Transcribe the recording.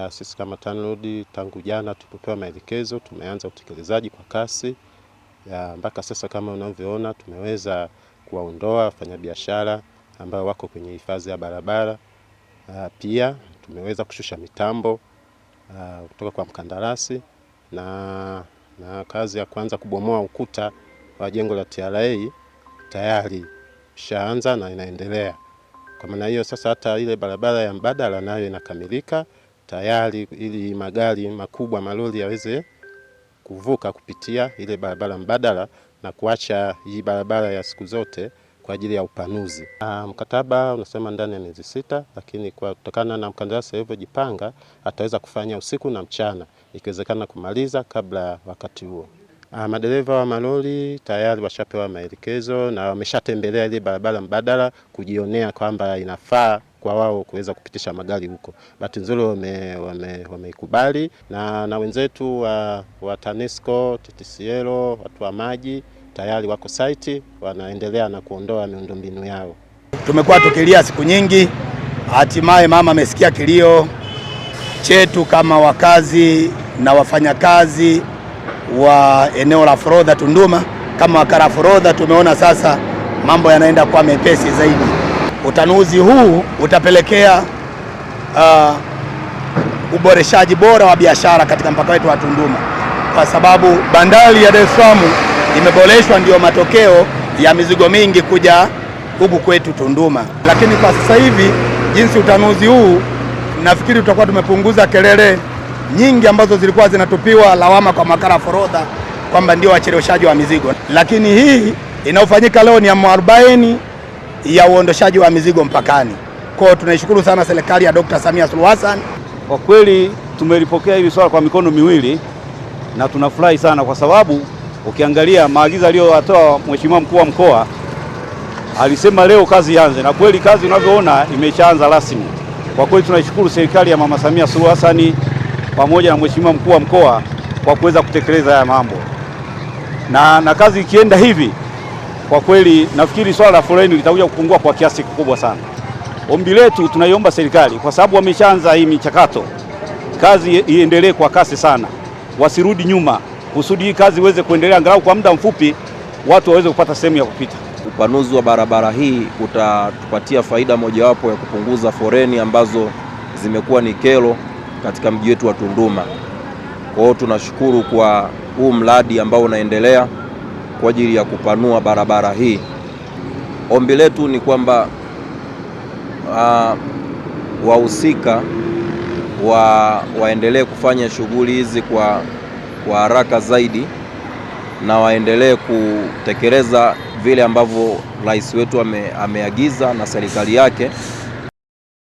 Sisi kama TANROADS tangu jana tulipopewa maelekezo tumeanza utekelezaji kwa kasi. Mpaka sasa kama unavyoona tumeweza kuwaondoa wafanyabiashara ambao wako kwenye hifadhi ya barabara. Pia tumeweza kushusha mitambo kutoka kwa mkandarasi na kazi ya kuanza kubomoa ukuta wa jengo la TRA tayari ishaanza na inaendelea. Kwa maana hiyo sasa hata ile barabara ya mbadala nayo inakamilika tayari ili magari makubwa malori yaweze kuvuka kupitia ile barabara mbadala na kuacha hii barabara ya siku zote kwa ajili ya upanuzi. Mkataba unasema ndani ya miezi 6, lakini kwa kutokana na mkandarasi alivyojipanga ataweza kufanya usiku na mchana, ikiwezekana kumaliza kabla wakati huo. Madereva wa malori tayari washapewa maelekezo na wameshatembelea ile barabara mbadala kujionea kwamba inafaa kwa wao kuweza kupitisha magari huko. Bahati nzuri wameikubali na wenzetu wa TANESCO, TTCL, watu wa maji tayari wako site wanaendelea na kuondoa miundombinu yao. Tumekuwa tukilia siku nyingi, hatimaye mama amesikia kilio chetu kama wakazi na wafanyakazi wa eneo la forodha Tunduma. Kama wakala forodha tumeona sasa mambo yanaenda kwa mepesi zaidi. Utanuzi huu utapelekea uboreshaji bora wa biashara katika mpaka wetu wa Tunduma, kwa sababu bandari ya Dar es Salaam imeboreshwa, ndio matokeo ya mizigo mingi kuja huku kwetu Tunduma. Lakini kwa sasa hivi jinsi utanuzi huu, nafikiri tutakuwa tumepunguza kelele nyingi ambazo zilikuwa zinatupiwa lawama kwa makala forodha kwamba ndio wacheleweshaji wa mizigo. Lakini hii inayofanyika leo ni ya 40 ya uondoshaji wa mizigo mpakani. Kwa tunaishukuru sana serikali ya Dr. Samia Suluhu Hassan. Kwa kweli tumelipokea hili swala kwa mikono miwili na tunafurahi sana, kwa sababu ukiangalia maagizo aliyotoa Mheshimiwa Mkuu wa Mkoa, alisema leo kazi ianze, na kweli kazi unavyoona imeshaanza rasmi. Kwa kweli tunaishukuru serikali ya Mama Samia Suluhu Hassan pamoja na Mheshimiwa Mkuu wa Mkoa kwa kuweza kutekeleza haya mambo. Na kazi ikienda hivi, kwa kweli nafikiri swala la foleni litakuja kupungua kwa kiasi kikubwa sana. Ombi letu tunaiomba serikali, kwa sababu wameshaanza hii michakato, kazi iendelee kwa kasi sana, wasirudi nyuma, kusudi hii kazi iweze kuendelea angalau kwa muda mfupi, watu waweze kupata sehemu ya kupita. Upanuzi wa barabara hii utatupatia faida mojawapo ya kupunguza foleni ambazo zimekuwa ni kero katika mji wetu wa Tunduma. Kwa hiyo tunashukuru kwa huu mradi ambao unaendelea kwa ajili ya kupanua barabara hii. Ombi letu ni kwamba wahusika waendelee kufanya shughuli hizi kwa haraka zaidi na waendelee kutekeleza vile ambavyo rais wetu ameagiza na serikali yake.